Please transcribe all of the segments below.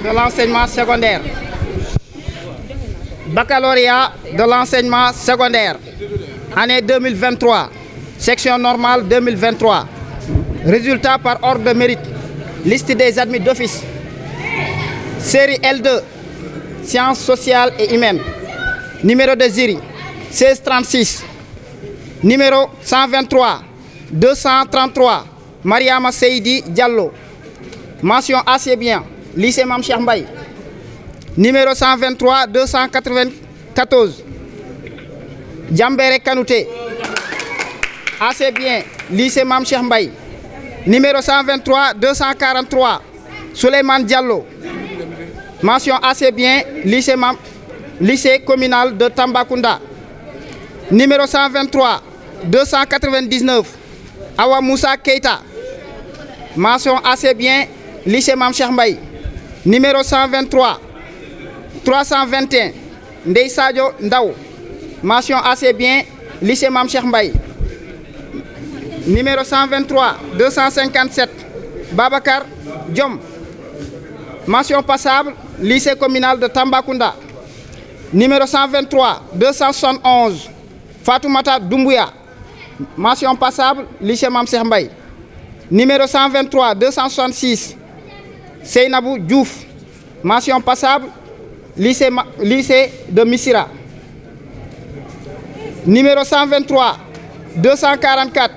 de l'enseignement secondaire. Baccalauréat de l'enseignement secondaire. Année 2023. Section normale 2023. Résultat par ordre de mérite. Liste des admis d'office. Série L2. Sciences sociales et humaines. Numéro de jury 1636. Numéro 123 233 Mariama Seydi Diallo. Mention assez bien. Lycée Mame Cheikh Mbaye. Numéro 123 294 Djambere Kanouté. Assez bien. Lycée Mame Cheikh Mbaye. Numéro 123 243 Souleymane Diallo. Mention assez bien. Lycée communal de Tambacounda. Numéro 123 299 Awa Moussa Keita. Mention assez bien. Lycée Mame Cheikh Mbaye. Numéro 123 321 Ndey Sadio Ndaw. Mention assez bien. Lycée Mame Cheikh Mbaye. Numéro 123 257 Babacar Diom. Mention passable. Lycée communal de Tambacounda. Numéro 123 271 Fatoumata Doumbouya. Mention passable. Lycée Mame Cheikh Mbaye. Numéro 123 266 Seynabou Diouf. Mention passable. Lycée de Missira. Numéro 123 244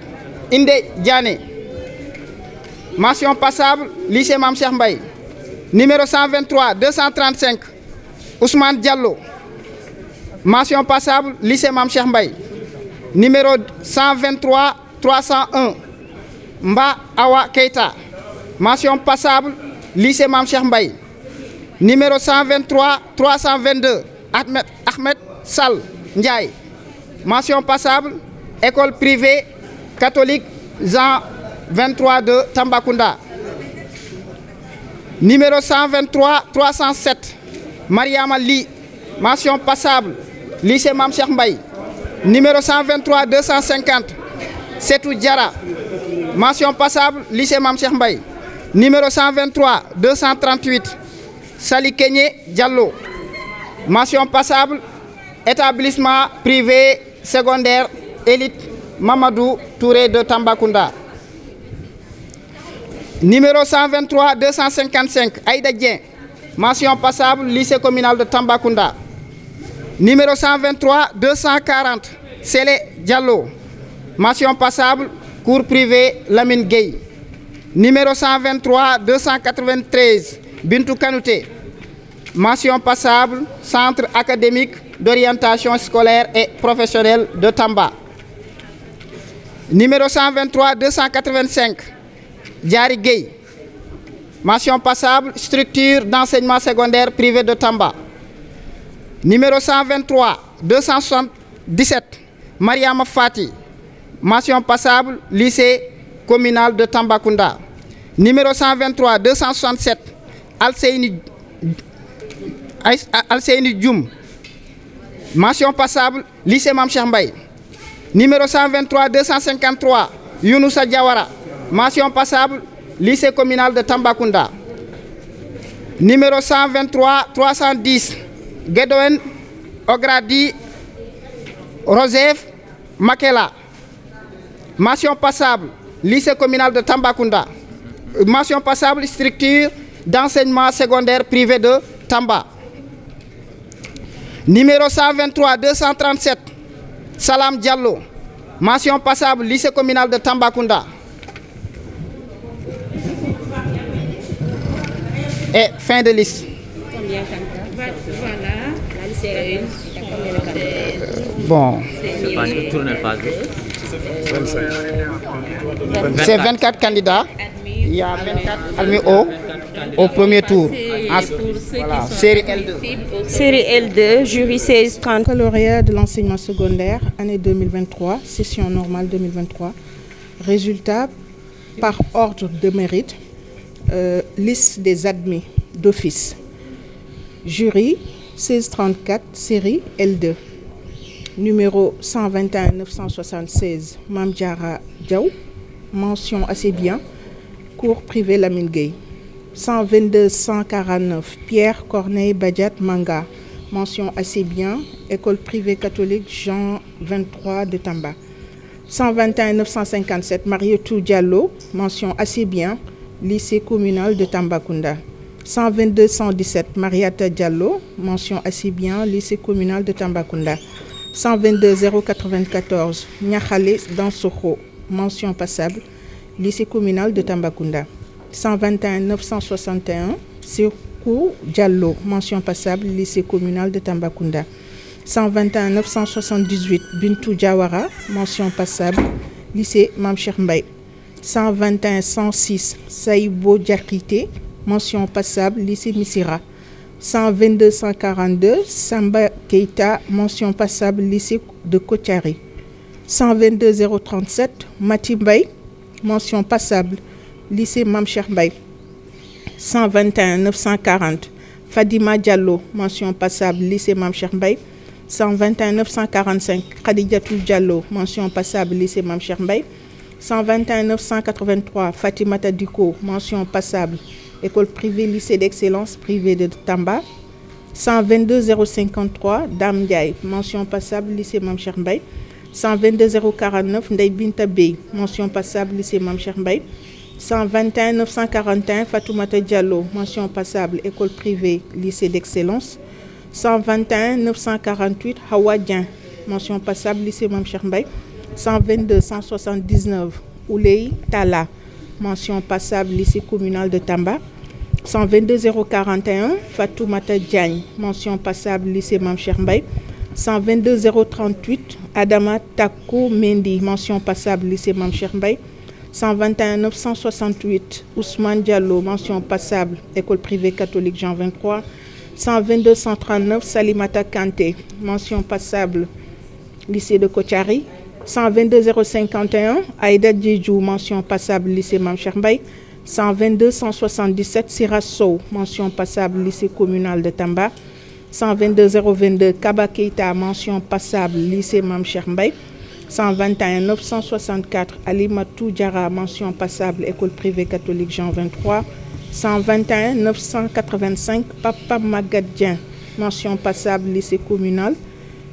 Inde Diané. Mention passable. Lycée Mame Cheikh Mbaye. Numéro 123 235 Ousmane Diallo. Mention passable. Lycée Mame Cheikh Mbaye. Numéro 123 301 Mba Awa Keita. Mention passable. Lycée Mame Cheikh Mbaye. Numéro 123 322 Ahmed Sall Ndiaye. Mention passable. École privée catholique Jean 23 de Tambacounda. Numéro 123 307 Mariama Li. Mention passable. Lycée Mame Cheikh Mbaye. Numéro 123 250 Setou Diara. Mention passable. Lycée Mame Cheikh Mbaye. Numéro 123 238 Sali Kenyé Diallo. Mention passable. Établissement privé secondaire élite Mamadou Touré de Tambacounda. Numéro 123 255 Aïda Dien. Mention passable. Lycée communal de Tambacounda. Numéro 123 240 Sélé Diallo. Mention passable. Cours privé Lamine Gueye. Numéro 123 293 Bintou Kanouté. Mention passable. Centre académique d'orientation scolaire et professionnelle de Tamba. Numéro 123 285 Diary Gueye. Mention passable. Structure d'enseignement secondaire privé de Tamba. Numéro 123 277 Mariama Fati. Mention passable. Lycée communal de Tambacounda. Numéro 123 267 Alseyni Dioum. Mention passable. Lycée Mame Cheikh Mbaye. Numéro 123 253 Younousa Diawara. Mention passable. Lycée communal de Tambacounda. Numéro 123 310 Guédouen Ogradi Rosef Makela. Mention passable. Lycée communal de Tambacounda. Mention passable. Structure d'enseignement secondaire privé de Tamba. Numéro 123 237 Salam Diallo. Mention passable. Lycée communal de Tambacounda. Et fin de liste. Combien voilà, la liste est Bon. C'est 24 candidats. Il y a 24 admis au premier tour. Voilà, série L2. Série L2, jury 1630. Baccalauréat de l'enseignement secondaire, année 2023, session normale 2023. Résultat par ordre de mérite. Liste des admis d'office. Jury 1634, série L2. Numéro 121 976 Mame Diarra Diaw. Mention assez bien. Cours privé Lamine Gueye. 122 149 Pierre Corneille Badiat Manga, mention assez bien, école privée catholique Jean 23 de Tamba. 121 957 Marietou Diallo, mention assez bien, lycée communal de Tambacounda. 122 117 Mariata Diallo, mention assez bien, lycée communal de Tambacounda. 122 094 Niakhale Dansokho, mention passable, lycée communal de Tambacounda. 121 961 Sirkou Diallo, mention passable, lycée communal de Tambacounda. 121 978 Bintou Diawara, mention passable, lycée Mame Cheikh Mbaye. 121 106 Saïbo Diakrité, mention passable, lycée Missira. 122 142 Samba Keita, mention passable, lycée de Kotiari. 122 037 Mati Mbaye, mention passable, lycée Mame Cheikh Mbaye. 121 940 Fadima Diallo, mention passable, lycée Mame Cheikh Mbaye. 121 945 Khadijatou Diallo, mention passable, lycée Mame Cheikh Mbaye. 121 983 Fatimata Diko, mention passable, école privée lycée d'excellence privée de Tamba. 122 053 Dame Ndiaye, mention passable, lycée Mame Cheikh Mbaye. 122 049 Ndeye Binta Bey, mention passable, lycée Mame Cheikh Mbaye. 121 941 Fatoumata Diallo, mention passable, école privée lycée d'excellence. 121 948 Hawa Dieng, mention passable, lycée Mame Cheikh Mbaye. 122 179 Ouley Tala, mention passable, lycée communal de Tamba. 122 041 Fatoumata Diagne, mention passable, lycée Mame Cheikh Mbaye. 122 038 Adama Takou Mendy, mention passable, lycée Mame Cheikh Mbaye. 121 968 Ousmane Diallo, mention passable, école privée catholique Jean 23. 122 139 Salimata Kanté, mention passable, lycée de Kotiari. 122 051 Aïda Djedjou, mention passable, lycée Mame Cheikh Mbaye. 122 177 Sira Sow, mention passable, lycée communal de Tamba. 122 022 Kaba Keita, mention passable, lycée Mame Cheikh Mbaye. 121 964 Alimatou Diara, mention passable, école privée catholique Jean 23. 121 985 Papa Magadien, mention passable, lycée communal.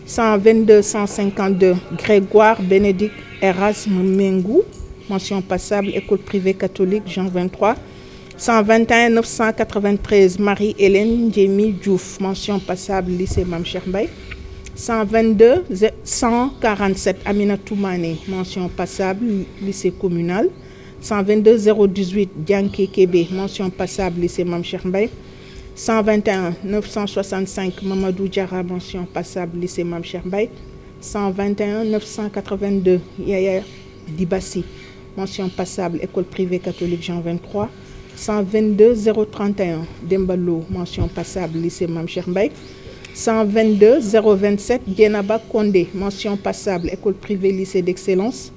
122 152 Grégoire Bénédicte Erasme Mengou, mention passable, école privée catholique Jean 23. 121 993 Marie-Hélène Djemi Diouf, mention passable, lycée Mame Cheikh Mbaye. 122 147 Aminatou Mané, mention passable, lycée communal. 122 018 Dianké Kébé, mention passable, lycée Mame Cheikh Mbaye. 121 965 Mamadou Diarra, mention passable, lycée Mame Cheikh Mbaye. 121 982 Yaya Dibassi, mention passable, école privée catholique Jean 23. 122 031 Dembalo, mention passable, lycée Mame Cheikh Mbaye. 122 027 Dienaba Kondé, mention passable, école privée lycée d'excellence.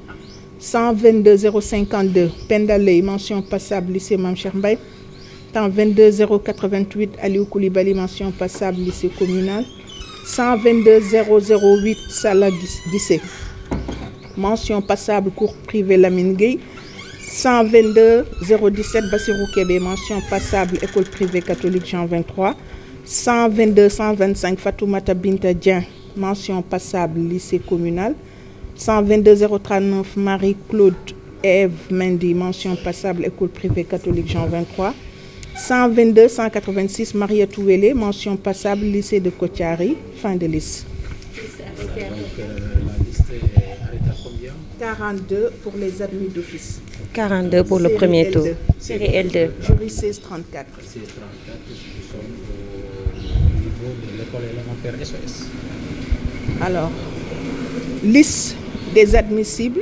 122 052 Pendaley, mention passable, lycée Mame Cheikh Mbaye. 122 088 Aliou Koulibaly, mention passable, lycée communal. 122 008 Salah Guissé, mention passable, cours privé Lamine Gueye. 122 017 Bassirou Kébé, mention passable, école privée catholique Jean 23. 122 125 Fatoumata Binta Dieng, mention passable, lycée communal. 122 039 Marie-Claude Ève Mendy, mention passable, école privée catholique Jean 23. 122 186 Mariatou Wélé, mention passable, lycée de Kotiari. Fin de liste. Donc la liste est arrêtée à combien? 42 pour les admis d'office. 42 pour le premier tour. Série L2. Jury 1634. 1634, qui sont au niveau de l'école élémentaire SOS. Alors, liste des admissibles,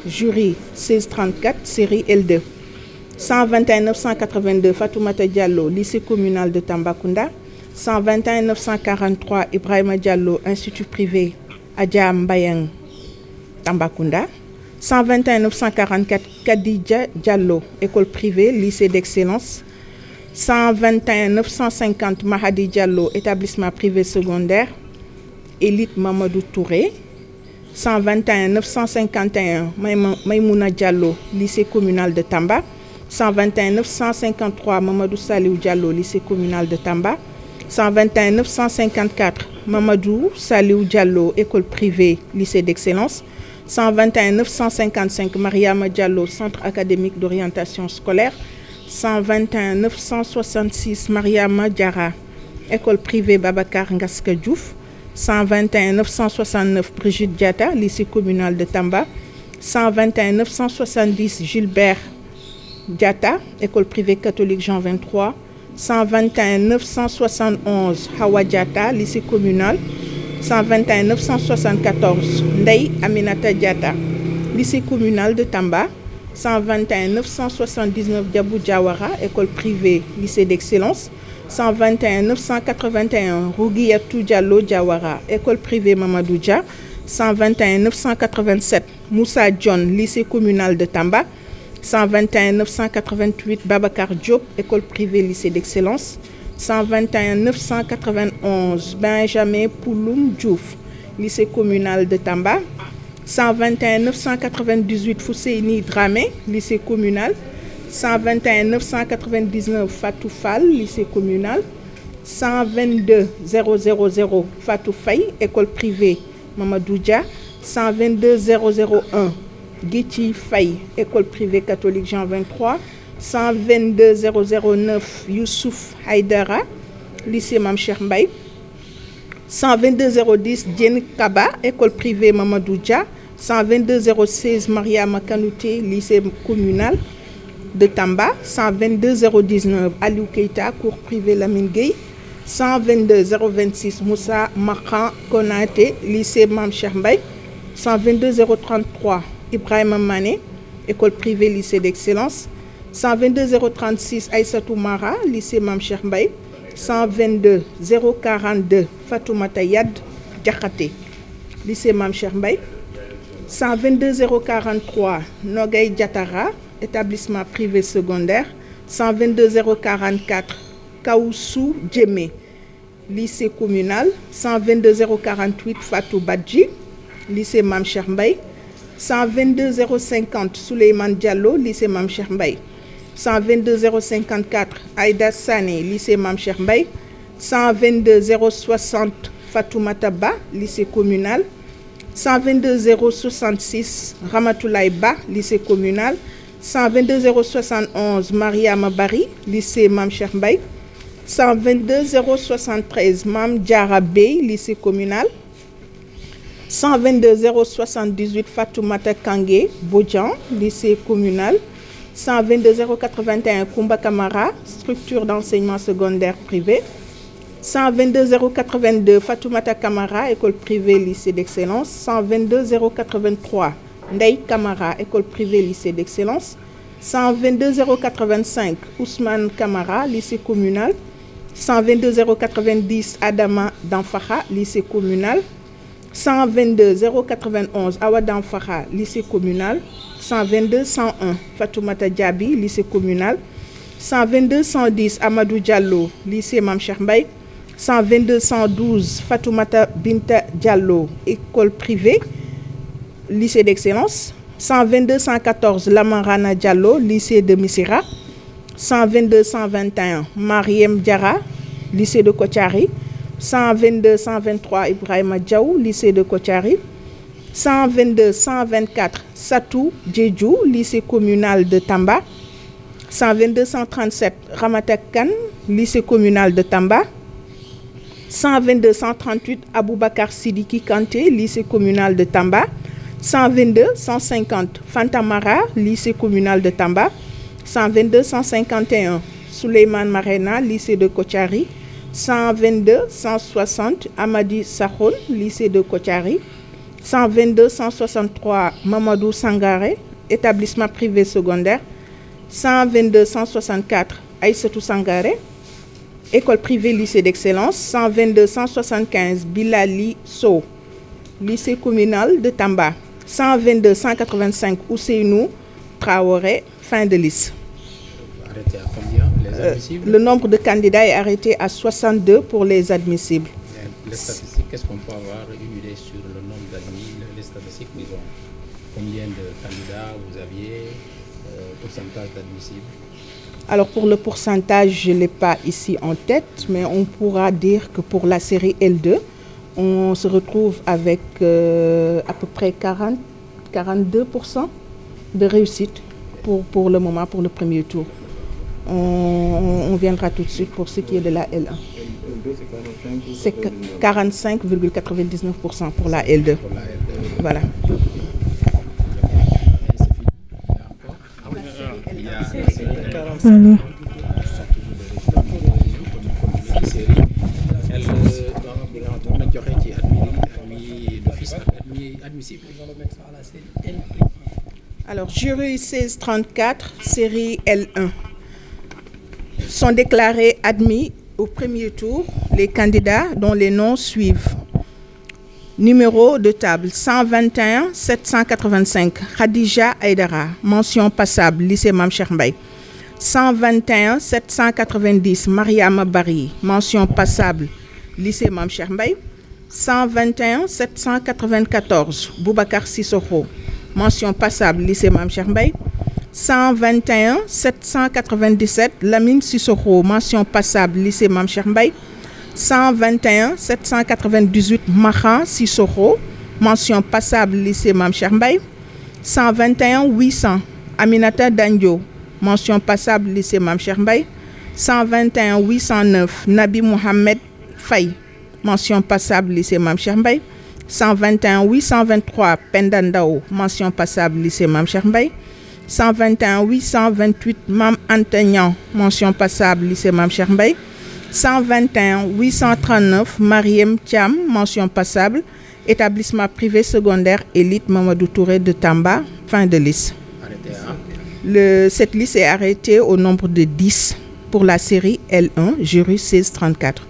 jury 1634, série L2. 121 982 Fatoumata Diallo, lycée communal de Tambacounda. 121 943 Ibrahima Diallo, institut privé Adja Mbayang, Tambacounda. 121 944 Kadidja Diallo, école privée, lycée d'excellence. 121 950 Mahadi Diallo, établissement privé secondaire, Élite Mamadou Touré. 121 951 Maïmouna Diallo, lycée communal de Tamba. 121 953 Mamadou Saliou Diallo, lycée communal de Tamba. 121 954 Mamadou Saliou Diallo, école privée, lycée d'excellence. 121 955 Mariama Diallo, centre académique d'orientation scolaire. 121 966 Mariama Diara, école privée Babacar Ngaska Diouf. 121 969 Brigitte Diatta, lycée communal de Tamba. 121 970 Gilbert Diatta, école privée catholique Jean 23. 121 971 Hawa Diatta, lycée communal. 121 974 Ndeye Aminata Diatta, lycée communal de Tamba. 121 979 Diabou Diawara, école privée, lycée d'excellence. 121 981 Rougiatou Diallo Diawara, école privée Mamadou Dia. 121 987 Moussa John, lycée communal de Tamba. 121 988 Babacar Diop, école privée, lycée d'excellence. 121 991 Benjamin Pouloum Diouf, lycée communal de Tamba. 121 998 Fousseini Dramé, lycée communal. 121 999 Fatou Fall, lycée communal. 122 000 Fatou Faye, école privée Mamadou Dia. 122 001 Guichi Faye, école privée catholique Jean 23. 122 009 Youssouf Haïdara, lycée Mame Cheikh Mbaye. 122 010 Dien Kaba, école privée Mamadou Dia. 122 016 Mariama Kanouté, lycée communal de Tamba. 122 019 Aliou Keita, cours privé Lamine Gueye. 122 026 Moussa Makan Konaté, lycée Mame Cheikh Mbaye. 122 033 Ibrahima Mané, école privée, lycée d'excellence. 122 036 Aïssatou Mara, lycée Mame Cheikh Mbaye. 122 042 Fatoumata Yad Diakhaté, lycée Mame Cheikh Mbaye. 122 043 Nogay Diatara, établissement privé secondaire. 122 044 Kaoussou Djemé, lycée communal. 122 048 Fatou Badji, lycée Mame Cheikh Mbaye. 122 050 Souleymane Diallo, lycée Mame Cheikh Mbaye. 122 054 Aïda Sané, lycée Mame Cheikh Mbaye. 122 060 Fatoumata Ba, lycée communal. 122 066 Ramatoulaye Ba, lycée communal. 122 071 Mariama Bari, lycée Mame Cheikh Mbaye. 122 073 Mame Diara Bey, lycée communal. 122 078 Fatoumata Kangé Bodjan, lycée communal. 122 081 Koumba Kamara, structure d'enseignement secondaire privé. 122 082 Fatoumata Kamara, école privée, lycée d'excellence. 122 083 Ndeye Kamara, école privée, lycée d'excellence. 122 085 Ousmane Kamara, lycée communal. 122 090 Adama Danfaha, lycée communal. 122 091 Awa Danfaha, lycée communal. 122 101 Fatoumata Diaby, lycée communal. 122 110 Amadou Diallo, lycée Mame Cheikh Mbaye. 122 112 Fatoumata Binta Diallo, école privée, lycée d'excellence. 122 114 Lamarana Diallo, lycée de Missira. 122 121 Mariem Diara, lycée de Kotiari. 122 123 Ibrahima Diaw, lycée de Kotiari. 122 124 Satou Djedjou, lycée communal de Tamba. 122 137 Ramata Kane, lycée communal de Tamba. 122 138 Aboubakar Sidiki Kanté, lycée communal de Tamba. 122 150 Fantamara, lycée communal de Tamba. 122 151 Souleymane Marena, lycée de Kotiari. 122 160 Amadi Sakhon, lycée de Kotiari. 122 163 Mamadou Sangaré, établissement privé secondaire. 122 164 Aïssatou Sangaré, école privée, lycée d'excellence. 122 175 Bilali Sow, lycée communal de Tamba. 122 185 Ousseynou Traoré, fin de liste. Arrêté à combien les admissibles? Le nombre de candidats est arrêté à 62 pour les admissibles. Les statistiques, qu'est-ce qu'on peut avoir une idée sur le nombre d'admis, les statistiques, disons, combien de candidats vous aviez, pourcentage d'admissibles? Alors pour le pourcentage, je ne l'ai pas ici en tête, mais on pourra dire que pour la série L2, on se retrouve avec à peu près 42% de réussite pour le moment, pour le premier tour. On viendra tout de suite pour ce qui est de la L1. C'est 45,99% pour la L2. Voilà. Alors. Alors, jury 1634, série L1, sont déclarés admis au premier tour les candidats dont les noms suivent. Numéro de table 121 785, Khadija Aïdara, mention passable, lycée Mame Cheikh Mbaye. 121 790, Mariama Bari, mention passable, lycée Mame Cheikh Mbaye. 121 794, Boubacar Sissoko, mention passable, lycée Mame Cheikh Mbaye. 121 797, Lamine Sissoko, mention passable, lycée Mame Cheikh Mbaye. 121 798, Mahan Sissoko, mention passable, lycée Mame Cheikh Mbaye. 121 800, Aminata Dandio, mention passable, lycée Mame Cheikh Mbaye. 121 809, Nabi Mohamed Faye, mention passable, lycée Mame Cheikh Mbaye. 121 823, Penda Ndao, mention passable, lycée Mame Cheikh Mbaye. 121 828, Mam Antagnan, mention passable, lycée Mame Cheikh Mbaye. 121 839, Mariem Thiam, mention passable, établissement privé secondaire élite Mamadou Touré de Tamba, fin de liste. Cette liste est arrêtée au nombre de 10 pour la série L1, jury 1634.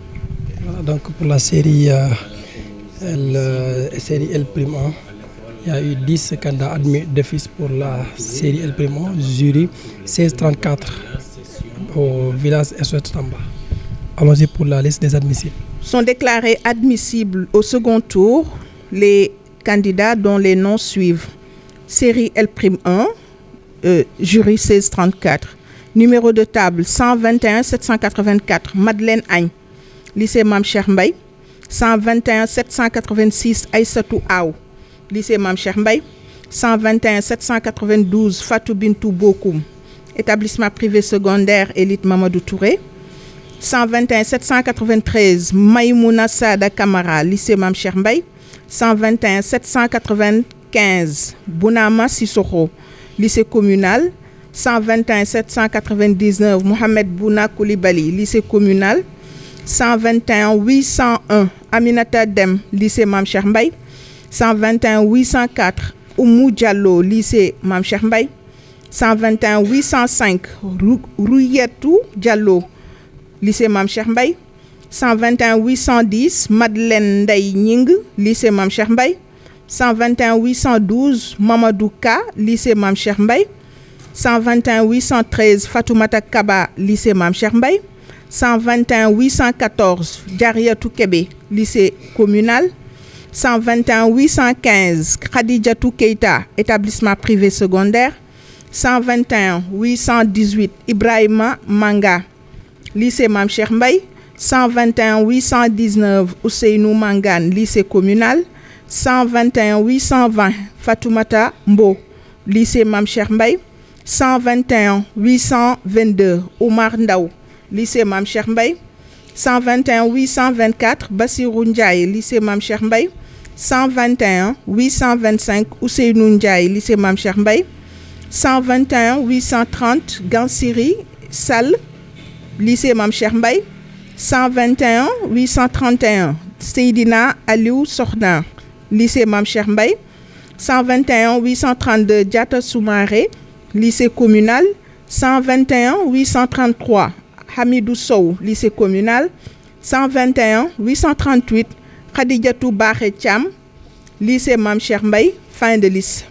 Voilà, donc pour la série L'1, il y a eu 10 candidats admis d'office pour la série L'1, jury 1634 au village SOS Tamba. Allons-y pour la liste des admissibles. Sont déclarés admissibles au second tour les candidats dont les noms suivent. Série L'1, jury 1634. Numéro de table 121 784, Madeleine Agne, lycée Mame Cheikh Mbaye. 121 786, Aïssatou Aou, lycée Mame Cheikh Mbaye. 121 792, Fatou Bintou Bokoum, établissement privé secondaire élite Mamadou Touré. 121 793, Maïmouna Sada Kamara, lycée Mame Cheikh Mbaye. 121 795, Bounama Sissoko, lycée communal. 121 799, Mohamed Bouna Koulibaly, lycée communal. 121 801, Aminata Dem, lycée Mame Cheikh Mbaye. 121 804, Oumou Diallo, lycée Mame Cheikh Mbaye. 121 805, Rouyetou Diallo, lycée Mame Cheikh Mbaye. 121 810, Madeleine Ndeye Ning, lycée Mame Cheikh Mbaye. 121 812, Mamadou Ka, lycée Mame Cheikh Mbaye. 121 813, Fatoumata Kaba, lycée Mame Cheikh Mbaye. 121 814, Diariatou Kébé, lycée communal. 121 815, Khadijatou Keita, établissement privé secondaire. 121 818, Ibrahima Manga, lycée Mame Cheikh Mbaye. 121 819, Ousseynou Mangane, lycée communal. 121 820, Fatoumata Mbo, lycée Mame Cheikh Mbaye. 121 822, Oumar Ndaw, lycée Mame Cheikh Mbaye. 121 824, Bassirou Ndiaye, lycée Mame Cheikh Mbaye. 121 825, Ousseynou Ndiaye, lycée Mame Cheikh Mbaye. 121 830, Gansiri Sall, lycée Mame Cheikh Mbaye. 121 831, Seydina Aliou Sokhna, lycée Mame Cheikh Mbaye. 121 832, Diata Soumaré, lycée communal. 121 833, Hamidou Sow, lycée communal. 121 838, Khadijatou Bahé Thiam, lycée Mame Cheikh Mbaye, fin de liste.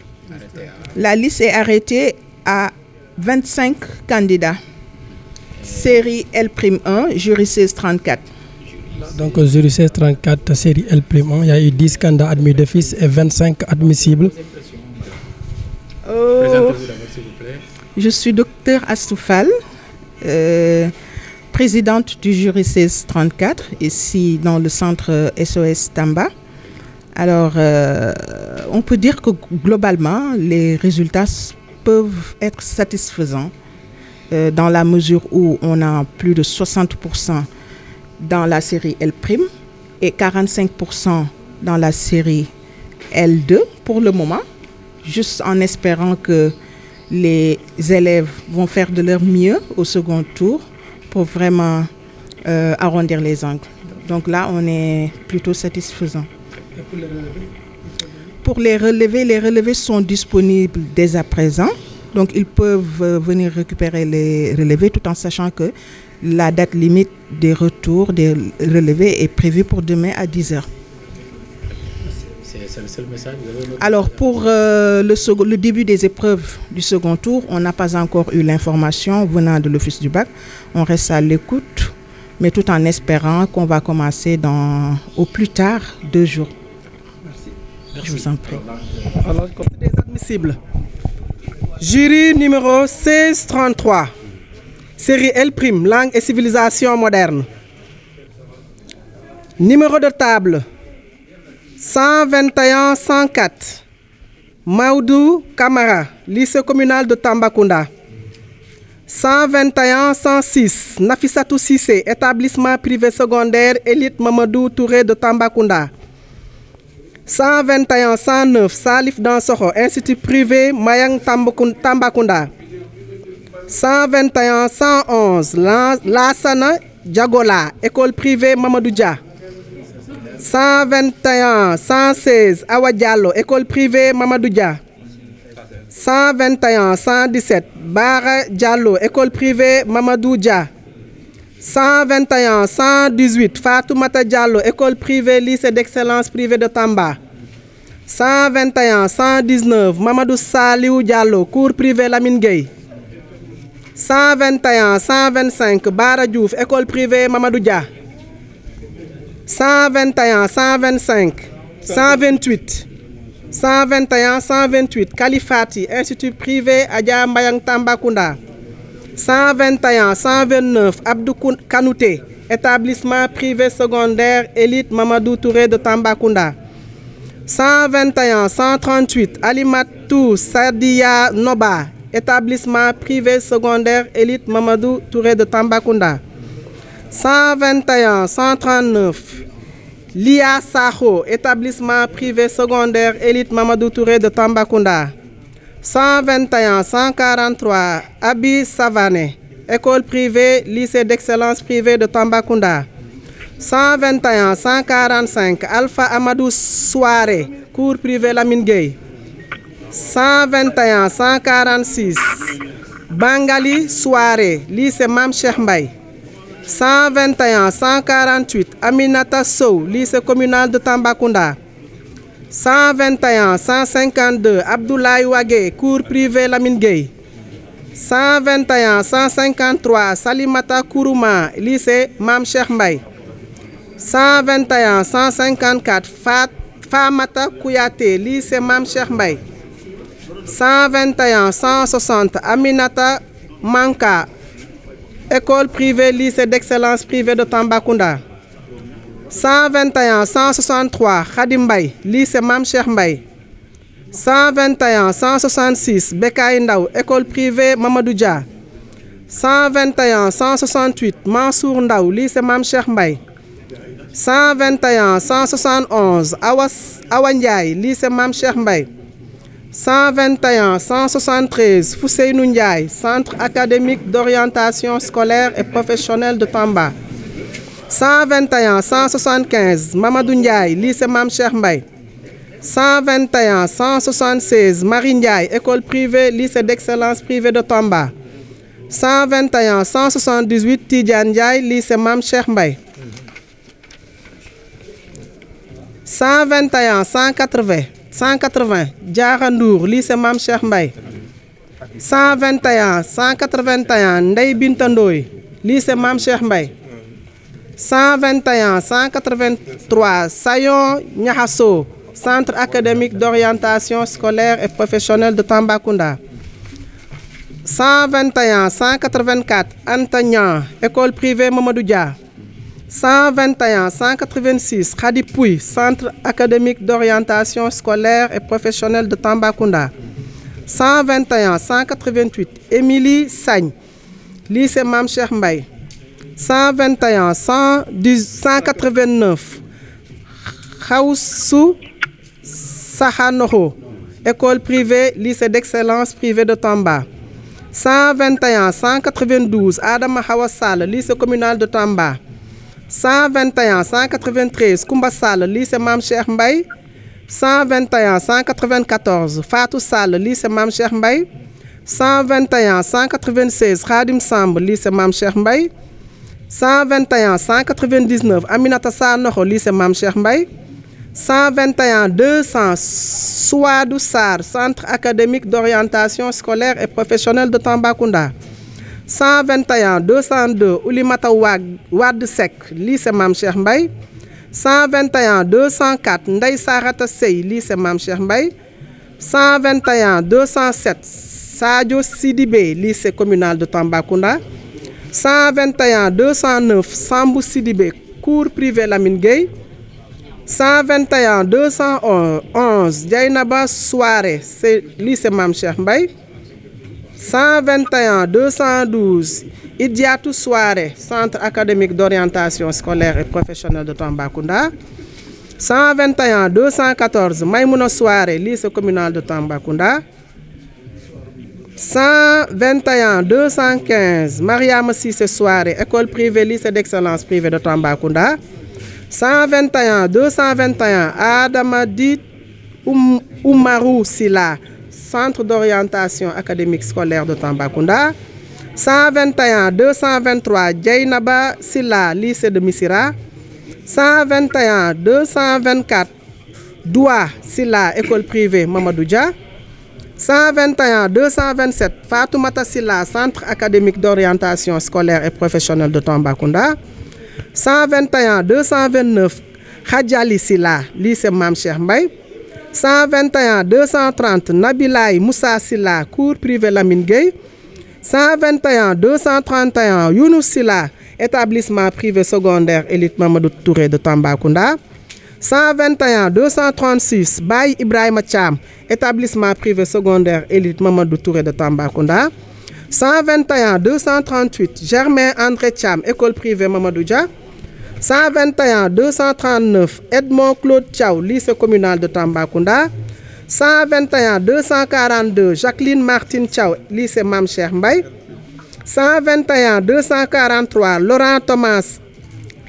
La liste est arrêtée à 25 candidats. Série L'1, jury 1634. Donc, jury 1634, série L'1, il y a eu 10 candidats admis d'office et 25 admissibles. Je suis docteur Astoufal. présidente du jury 1634, ici dans le centre SOS Tamba. Alors, on peut dire que globalement, les résultats peuvent être satisfaisants dans la mesure où on a plus de 60% dans la série L' et 45% dans la série L2 pour le moment, juste en espérant que les élèves vont faire de leur mieux au second tour pour vraiment arrondir les angles. Donc là, on est plutôt satisfaisant. Pour les relevés sont disponibles dès à présent. Donc ils peuvent venir récupérer les relevés tout en sachant que la date limite des retours des relevés est prévue pour demain à 10h. C'est le seul message. Alors pour le début des épreuves du second tour, on n'a pas encore eu l'information venant de l'Office du bac. On reste à l'écoute, mais tout en espérant qu'on va commencer au plus tard 2 jours. Merci. Je vous en prie. Alors, des admissibles. Jury numéro 1633. Série L', langue et civilisation moderne. Numéro de table 121-104. Maoudou Kamara, lycée communal de Tambacounda. 121-106. Nafissatou Sissé, établissement privé secondaire Élite Mamadou Touré de Tambacounda. 121-109. Salif Dansokho, institut privé Mayang Tambacounda. 121-111. Lassana Diagola, école privée Mamadou Dia. 121-116. Awa Diallo, école privée Mamadou Dia. 121-117. Bara Diallo, école privée Mamadou Dia. 121-118. Fatoumata Diallo, école privée lycée d'excellence privé de Tamba. 121-119. Mamadou Saliou Diallo, cours privé Lamine Gueye. 121-125. Bara Diouf, école privée Mamadou Dia. 121-125. 128. 121-128. Kalifati, institut privé Adja Mbayang Tambacounda. 121-129. Abdou Kanouté, établissement privé secondaire Élite Mamadou Touré de Tambacounda. 121-138. Alimatou Sadia Noba, établissement privé secondaire Élite Mamadou Touré de Tambacounda. 121-139. Lia Saho, établissement privé secondaire Élite Mamadou Touré de Tambacounda. 121-143. Abi Savané, école privée lycée d'excellence privé de Tambacounda. 121-145. Alpha Amadou Souare, cours privé Lamine Gueye. 121-146. Bangali Souare, lycée Mam Cheikh Mbaye. 121-148. Aminata Sow, lycée communal de Tambacounda. 121-152. Abdoulaye Wagé, cours privé Lamine Gueye. 121-153. Salimata Kourouma, lycée Mam Cheikh Mbaye. 121-154. Famata Kouyaté, lycée Mam Cheikh Mbaye. 121-160. Aminata Manka, école privée lycée d'excellence privé de Tambacounda. 121-163. Khadim Mbaye, lycée Mam Cheikh Mbaye. 121-166. Bekay Ndaw, école privée Mamadou Dia. 121-168. Mansour Ndaw, lycée Mam Cheikh Mbaye. 121-171. Awa Ndiaye, lycée Mam Cheikh Mbaye. 121-173. Fousseynou Ndiaye, centre académique d'orientation scolaire et professionnelle de Tamba. 121-175. Mamadou Ndiaye, lycée Mam Cheikh Mbaye. 121-176. Marie Ndiaye, école privée lycée d'excellence privé de Tamba. 121-178. Tidjane Ndiaye, lycée Mam Cheikh Mbaye. 121-180. 180. Diara Ndour, lycée Mam Cheikh Mbaye. 121-181. Ndeye Binta Ndoye, lycée Mam Cheikh Mbaye. 121-183. Sayon Niahasso, centre académique d'orientation scolaire et professionnelle de Tambacounda. 121 184 Anta Niang école privée Mamadou Dia. 121 186 Khady Pouye centre académique d'orientation scolaire et professionnelle de Tambacounda. 121 188 Émilie Sagne lycée Mame Cheikh Mbaye. 121 189 Khawsu Sahanoro école privée lycée d'excellence privé de Tamba. 121 192 Adama Hawa Sall lycée communal de Tamba. 121 193 Koumba Sall lycée Mame Cheikh Mbaye. 121 194 Fatou Sall lycée Mame Cheikh Mbaye. 121 196 Khadim Samb lycée Mame Cheikh Mbaye. 121 199 Aminata Sanokho lycée Mame Cheikh Mbaye. 121 200 Souadou Sarr centre académique d'orientation scolaire et professionnelle de Tambacounda. 121 202 Oulimata Wade Seck lycée Mame Cheikh Mbaye. 121 204 Ndeye Sarata Sey lycée Mame Cheikh Mbaye. 121 207 Sadio Sidibé lycée communal de Tambacounda. 121 209 Sambou Sidibé cours privé Lamine Gueye. 121 211 Dieynaba Souare c'est lycée Mame Cheikh Mbaye. 121 212 Idiatou Souare centre académique d'orientation scolaire et professionnelle de Tambacounda. 121 214 Maïmouna Souare lycée communal de Tambacounda. 121 215 Mariama Cissé Souare école privée lycée d'excellence privé de Tambacounda. 121 221 Adama Dit Oumarou Silla centre d'orientation académique scolaire de Tambacounda. 121 223 Dieynaba Silla lycée de Missira. 121 224 Doua Silla école privée Mamadou Dia. 121 227 Fatoumata Silla centre académique d'orientation scolaire et professionnelle de Tambacounda. 121 229 Khadjali Silla lycée Mame Cheikh Mbaye. 121 230 Nabilaye Moussa Silla cours privé Lamine Gueye. 121 231 Younous Silla établissement privé secondaire élite Mamadou Touré de Tambacounda. 121 236 Baye Ibrahima Thiam établissement privé secondaire élite Mamadou Touré de Tambacounda. 121 238 Germain André Thiam école privée Mamadou Dia. 121 239 Edmond Claude Thiaw lycée communal de Tambacounda. 121 242 Jacqueline Martine Thiaw lycée Mame Cheikh Mbaye. 121 243 Laurent Thomas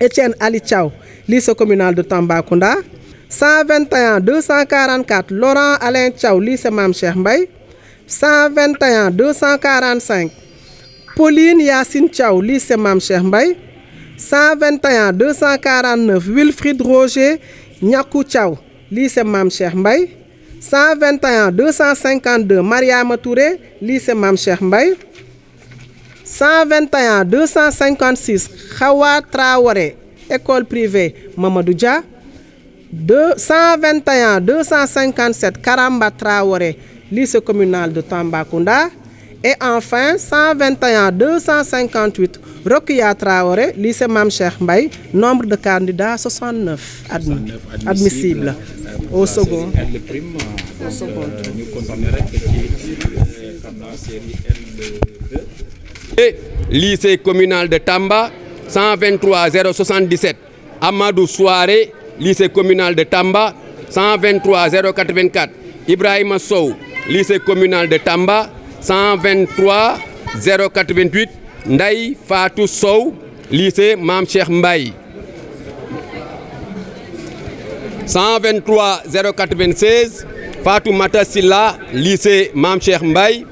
Etienne Ali Thiaw lycée communal de Tambacounda. 121 244 Laurent Alain Thiaw lycée Mame Cheikh Mbaye. 121 245 Pauline Yacine Thiaw lycée Mame Cheikh Mbaye. 121 249 Wilfried Roger Niakou Thiaw lycée Mame Cheikh Mbaye. 121 252 Mariama Touré lycée Mame Cheikh Mbaye. 121 256 Khawa Traoré école privée Mamadou Dia. 121 257 Karamba Traoré lycée communal de Tambacounda. Et enfin 121 258 Rokia Traoré lycée Mame Cheikh Mbaye. Nombre de candidats 69 admissibles au second. Et lycée communal de Tamba 123 077 Amadou Souare lycée communal de Tamba. 123 084 Ibrahima Sow lycée communal de Tamba. 123 088 Ndaye Fatou Sow lycée Mame Cheikh Mbaye. 123 096 Fatoumata Silla lycée Mame Cheikh Mbaye.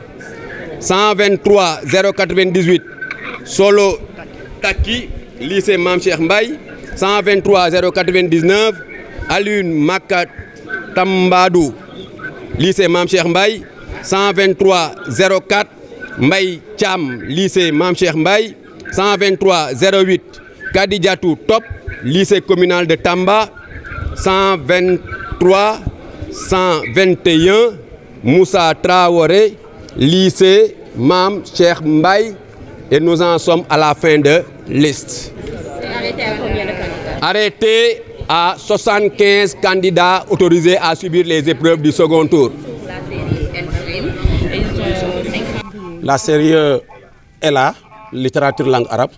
123 098 Solo Taki lycée Mame Cheikh Mbaye. 123 099 Alioune Maka Tambadou lycée Mame Cheikh Mbaye. 123 04 Mbaye Thiam lycée Mame Cheikh Mbaye. 123 08 Kadidiatou Top lycée communal de Tamba. 123 121 Moussa Traoré lycée Mam Cheikh Mbaye. Et nous en sommes à la fin de liste. Arrêté à combien de candidats? Arrêté à 75 candidats autorisés à subir les épreuves du second tour. La série LA, littérature langue arabe,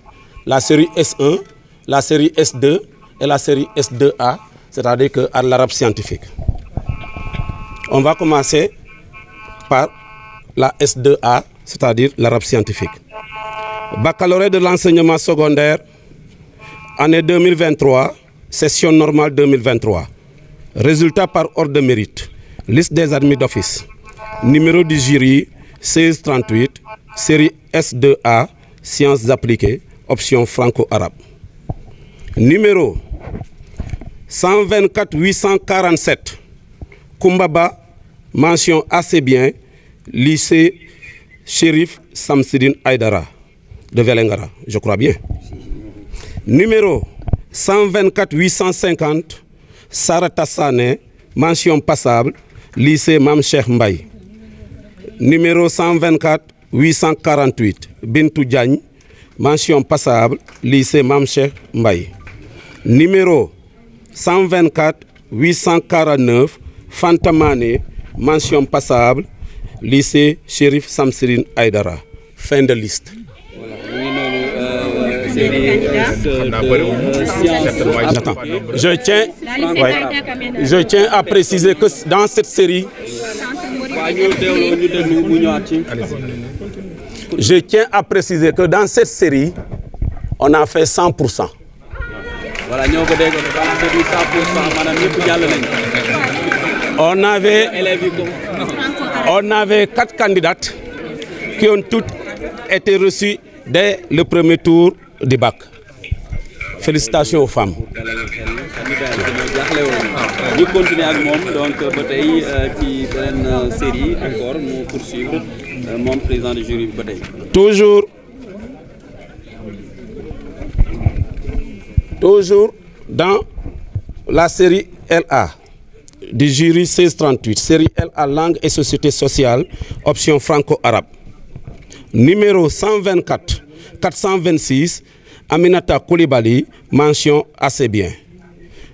la série S1, la série S2 et la série S2A, c'est-à-dire que à l'arabe scientifique. On va commencer par la S2A, c'est-à-dire l'arabe scientifique. Baccalauréat de l'enseignement secondaire, année 2023, session normale 2023. Résultat par ordre de mérite. Liste des admis d'office. Numéro du jury 1638, série S2A, sciences appliquées, option franco-arabe. Numéro 124 847, Koumbaba, mention assez bien, lycée Chérif Samsidine Aïdara de Velengara, je crois bien. Numéro 124 850, Sarata Sané, mention passable, lycée Mam Cheikh Mbaye. Numéro 124 848, Bintou Diagne, mention passable, lycée Mam Cheikh Mbaye. Numéro 124 849, Fantamane, mention passable, lycée Chérif Samsidine Aïdara. Fin de liste. Je tiens à préciser que dans cette série, on a fait 100%. On avait 4 candidates qui ont toutes été reçues dès le premier tour du bac. Félicitations aux femmes. Nous continuons avec moi, donc bataille qui une série encore nous poursuivre mon président du jury bataille. Toujours dans la série LA du jury 1638, série LA langue et société sociale, option franco-arabe. Numéro 124 426, Aminata Koulibaly, mention assez bien.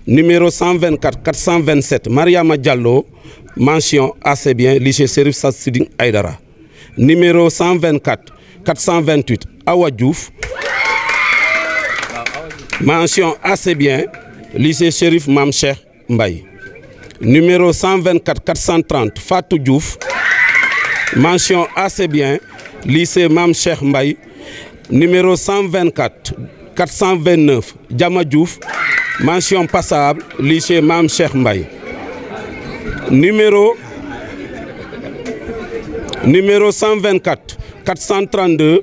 Numéro 124 427, Mariama Diallo, mention assez bien, lycée Chérif Samsidine Aïdara. Numéro 124 428, Awa Diouf, mention assez bien, lycée Chérif Mam Cheikh Mbaye. Numéro 124 430, Fatou Diouf, mention assez bien, lycée Mam Cheikh Mbaye. Numéro 124 429, Diama Diouf, mention passable, lycée Mam Cheikh Mbaye. Numéro 124 432,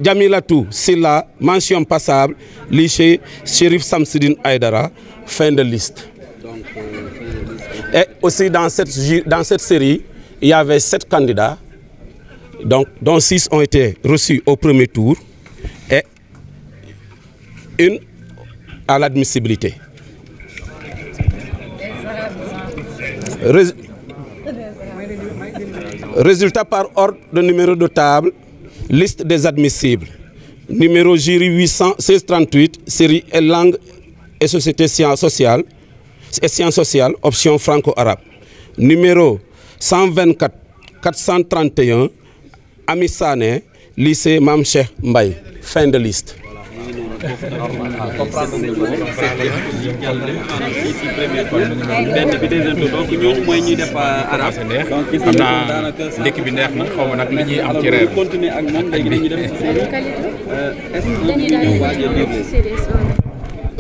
Djamilatou Silla, mention passable, lycée Chérif Samsidine Aïdara. Fin de liste. Et aussi dans cette série, il y avait 7 candidats, donc, dont 6 ont été reçus au premier tour et une à l'admissibilité. Résultat par ordre de numéro de table, liste des admissibles. Numéro jury 1638, série et langue et société sciences sociales, option franco-arabe. Numéro 124 431, Amissane, lycée Mam Cheikh Mbaye. Fin de liste.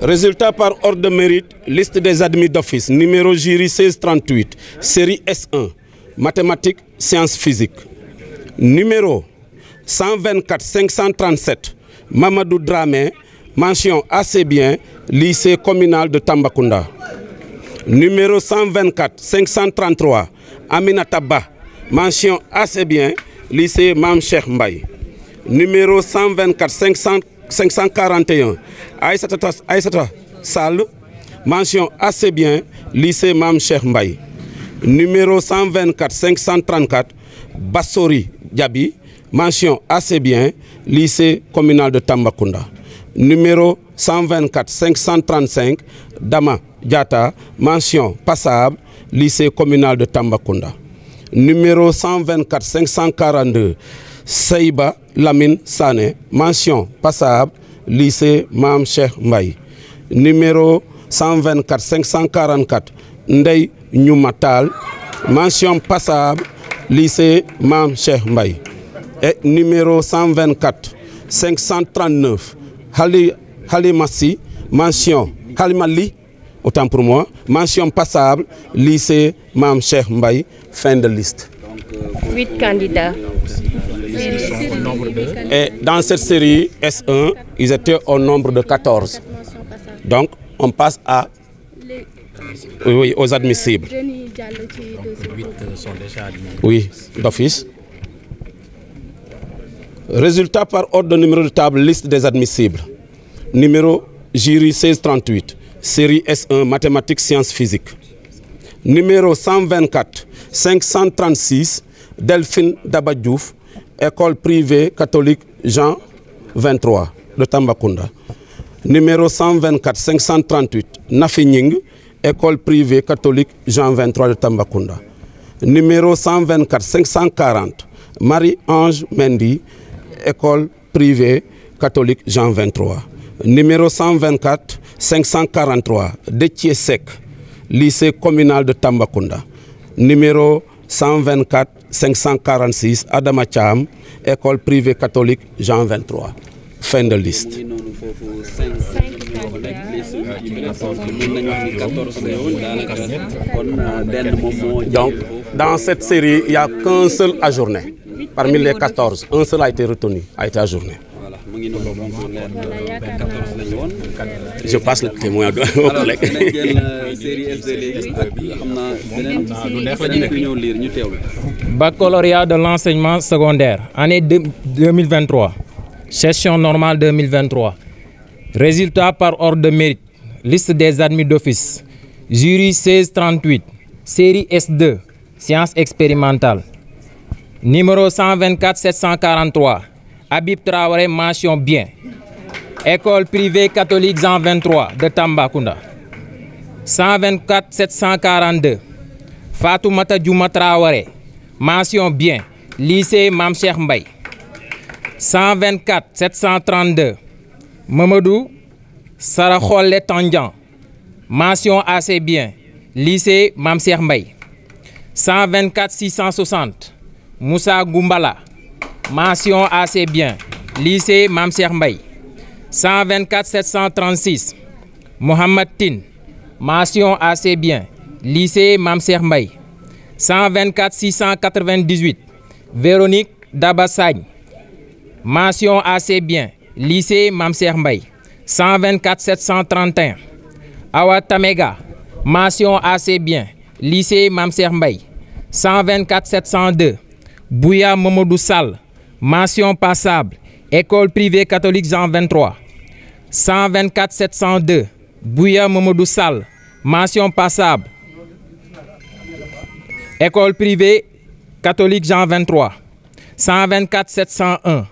Résultat par ordre de mérite, liste des admis d'office, numéro jury 1638, série S1, mathématiques, sciences physiques. Numéro 124 537, Mamadou Dramé, mention assez bien, lycée communal de Tambacounda. Numéro 124 533, Aminata Ba, mention assez bien, lycée Mam Cheikh Mbaye. Numéro 124 541, Aïssata Sall, mention assez bien, lycée Mam Cheikh Mbaye. Numéro 124 534, Bassori Diaby, mention assez bien, lycée communal de Tambacounda. Numéro 124 535, Dama Diata, mention passable, lycée communal de Tambacounda. Numéro 124 542, Seiba Lamine Sané, mention passable, lycée Mam Cheikh Mbaye. Numéro 124 544, Ndey Nyumatal, mention passable, lycée Mam Cheikh Mbaye. Et numéro 124 539, Halimassi, mention Halimali, autant pour moi, mention passable, lycée Mam Cheikh Mbaye, fin de liste. 8 candidats. Et dans cette série S1, ils étaient au nombre de 14. Donc, on passe à, oui, aux admissibles. 8 sont déjà admis. Oui, d'office. Résultat par ordre de numéro de table, liste des admissibles. Numéro jury 1638, série S1, mathématiques, sciences, physiques. Numéro 124, 536, Delphine Dabadjouf, école privée catholique Jean 23 de Tambacounda. Numéro 124, 538, Nafi Ning, école privée catholique Jean 23 de Tambacounda. Numéro 124, 540, Marie-Ange Mendy, école privée catholique Jean 23. Numéro 124, 543, Déthié Sec, lycée communal de Tambacounda. Numéro 124, 546, Adama Thiam, école privée catholique Jean 23. Fin de liste. Donc, dans cette série, il n'y a qu'un seul ajourné. Parmi les 14, un seul a été retenu, a été ajourné. Je passe le témoin au collègue. Baccalauréat de l'enseignement secondaire, année 2023, session normale 2023. Résultat par ordre de mérite, liste des admis d'office, jury 1638, série S2, sciences expérimentales. Numéro 124 743, Habib Traoré, mention bien. École privée catholique Jean 23 de Tambacounda. 124 742, Fatoumata Djouma Traoré, mention bien. Lycée Mam Cheikh Mbaye. 124 732, Mamadou Sarakhole Tandian, mention assez bien. Lycée Mam Cheikh Mbaye. 124 660, Moussa Goumbala, mention assez bien. Lycée Mam Cheikh Mbaye. 124 736, Mohamed Tine, mention assez bien. Lycée Mam Cheikh Mbaye. 124 698, Véronique Dabassagne, mention assez bien. Lycée Mam Cheikh Mbaye. 124 731, Awa Tamega, mention assez bien. Lycée Mam Cheikh Mbaye. 124 702, Bouya Momodou Sall, mention passable. École privée catholique Jean 23. 124 702, Bouya Momodou Sall, mention passable. École privée catholique Jean 23. 124 701,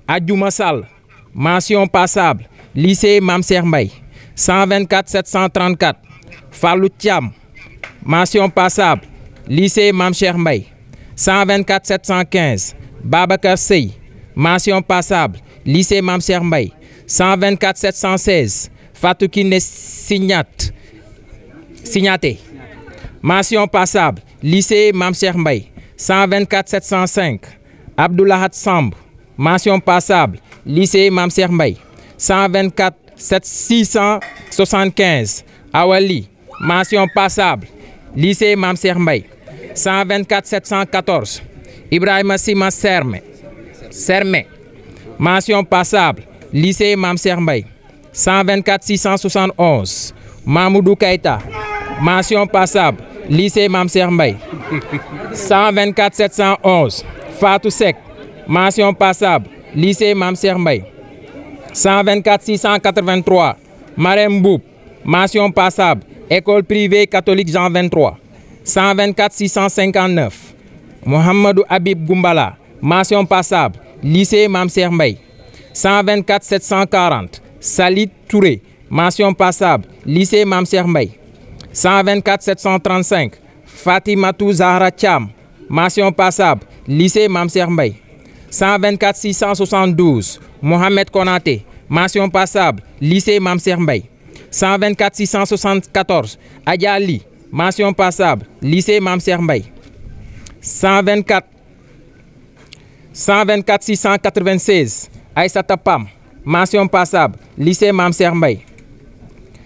Adjouma Sall, mention passable. Lycée Mam Cheikh Mbaye. 124 734, Fallou Thiam, mention passable. Lycée Mam Cheikh Mbaye. 124 715, Babacar Sey, mention passable. Lycée Mam Cheikh Mbaye. 124 716, Fatou Kine Signaté, mention passable. Lycée Mam Cheikh Mbaye. 124 705, Abdoulahat Samb, mention passable. Lycée Mam Cheikh Mbaye. 124 675, Awali, mention passable. Lycée Mam Cheikh Mbaye. 124 714, Ibrahima Sima Serme, mention passable. Lycée Mam Cheikh Mbaye. 124 671, Mamoudou Keita, mention passable. Lycée Mam Cheikh Mbaye. 124 711, Fatou Sek, mention passable. Lycée Mam Cheikh Mbaye. 124 683, Marem Boub, mention passable. École privée catholique Jean 23. 124 659, Mohamedou Habib Goumbala, mention passable. lycée Mame Cheikh Mbaye. 124 740 Salit Touré, mention passable, lycée Mame Cheikh Mbaye. 124 735 Fatimatou Zahra Thiam, mention passable, lycée Mame Cheikh Mbaye. 124 672 Mohamed Konaté, mention passable, lycée Mame Cheikh Mbaye. 124 674 Adja Li, mention passable, lycée Mame Cheikh Mbaye. 124 696 Aïssata Pam, mention passable, lycée Mame Cheikh Mbaye.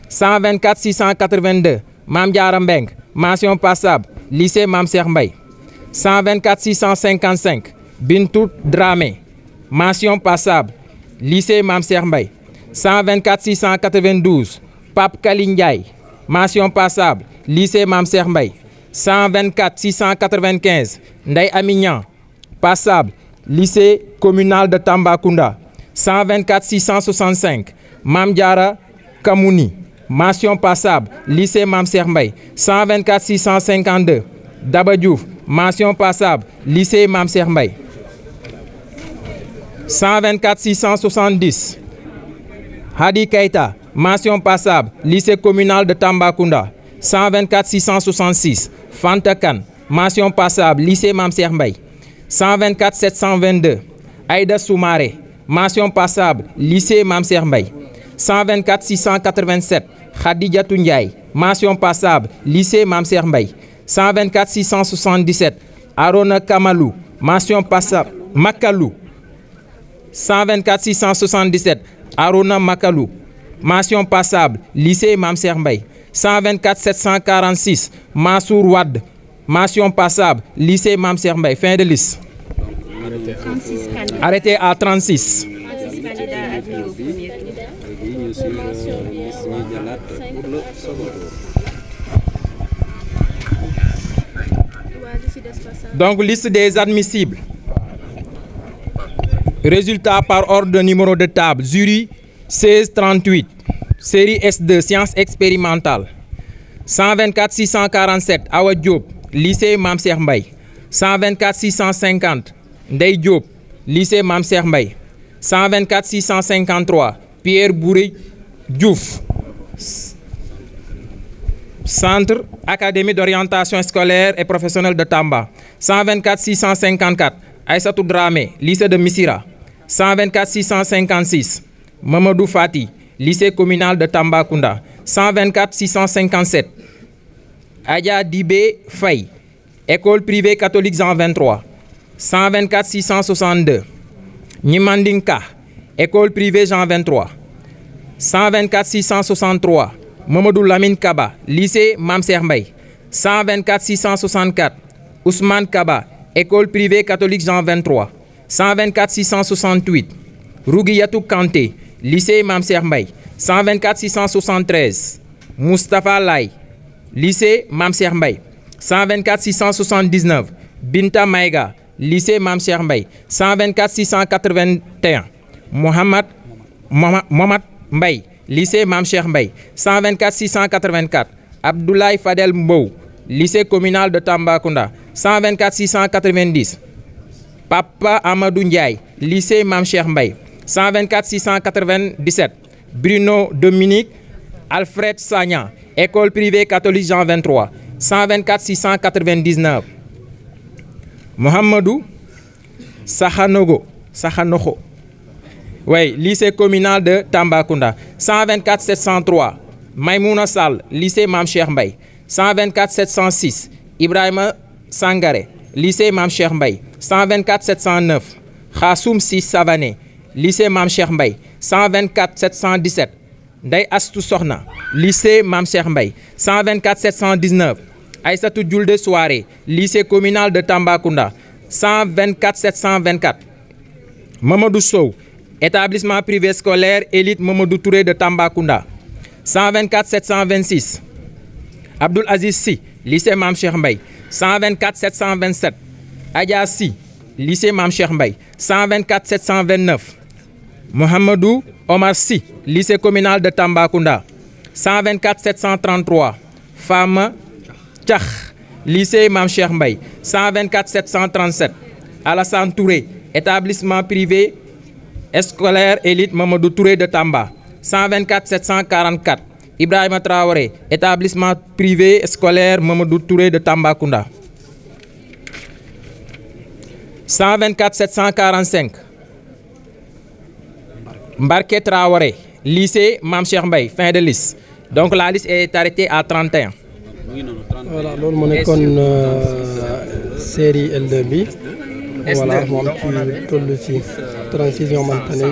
124 682 Mame Diarra Mbeng, mention passable, lycée Mame Cheikh Mbaye. 124 655 Bintou Dramé, mention passable, lycée Mame Cheikh Mbaye. 124 692 Pape Kali Ndiaye, mention passable, lycée Mame Cheikh Mbaye. 124 695 Ndeye Amignan, passable, lycée communal de Tambacounda. 124 665 Mame Diarra Kamouni, mention passable, lycée Mame Cheikh Mbaye. 124 652 Daba Diouf, mention passable, lycée Mame Cheikh Mbaye. 124 670 Hadi Keita, mention passable, lycée communal de Tambacounda. 124 666 Fanta Kane, mention passable, lycée Mame Cheikh Mbaye. 124 722 Aïda Soumaré, mention passable, lycée Mame Cheikh Mbaye. 124 687 Khadijatou Ndiaye, mention passable, lycée Mame Cheikh Mbaye. 124 677 Arona Kamalou, mention passable, Makalou. 124 677 Arona Makalou, mention passable, lycée Mame Cheikh Mbaye. 124 746 Mansour Wade, mention passable, lycée Mame Cheikh Mbaye. Fin de liste. Arrêté à 36. Donc, liste des admissibles. Résultat par ordre de numéro de table. Jury 1638. Série S2, sciences expérimentales. 124 647 Awa Diop, lycée Mame Cheikh Mbaye. 124 650 Ndeye Diop, lycée Mame Cheikh Mbaye. 124 653 Pierre Bouré Diouf, Centre Académie d'orientation scolaire et professionnelle de Tamba. 124 654 Aïssatou Dramé, lycée de Missira. 124 656 Mamadou Fati, lycée communal de Tambacounda. 124 657 Adja Dibé Faye, école privée catholique Jean 23. 124 662 Nimandinka, école privée Jean 23. 124 663 Mamadou Lamine Kaba, lycée Mame Cheikh Mbaye. 124 664 Ousmane Kaba, école privée catholique Jean 23. 124 668 Rougiyatou Kanté, lycée Mame Cheikh Mbaye. 124 673 Moustapha Lay, lycée Mame Cheikh Mbaye. 124 679 Binta Maïga, lycée Mame Cheikh Mbaye. 124 681 Mohamed Mbaye, lycée Mame Cheikh Mbaye. 124 684 Abdoulaye Fadel Mbou, lycée communal de Tambacounda. 124 690 Papa Amadou Ndiaye, lycée Mame Cheikh Mbaye. 124 697 Bruno Dominique Alfred Sagna, école privée catholique Jean 23. 124 699 Mohamedou Sakhanokho, oui, lycée communal de Tambacounda. 124 703 Maïmouna Sall, lycée Mame Cheikh Mbaye. 124 706 Ibrahima Sangaré, lycée Mame Cheikh Mbaye. 124 709 Khassoum Sis Savané, lycée Mame Cheikh Mbaye. 124 717 Ndeye Astou Sokhna, lycée Mame Cheikh Mbaye. 124 719 Aïssatou Djoulde Soare, lycée communal de Tambacounda. 124 724 Mamadou Sow, établissement privé scolaire élite Mamadou Touré de Tambacounda. 124 726 Abdoul Aziz Sy, lycée Mame Cheikh Mbaye. 124 727 Adja Sy, lycée Mame Cheikh Mbaye. 124 729 Mohamedou Omar Sy, lycée communal de Tambacounda. 124 733 Fama Tchakh, lycée Mame Cheikh Mbaye. 124 737 Alassane Touré, établissement privé scolaire élite Mamadou Touré de Tamba. 124 744 Ibrahima Traoré, établissement privé scolaire Mamadou Touré de Tambacounda. 124 745 Mbarké Traoré, lycée Mame Cheikh Mbaye, fin de liste. Donc la liste est arrêtée à 31. Voilà, loolu moo nekkoon série L2 bi. Voilà moom ci toll ci 36 yoo xamante ne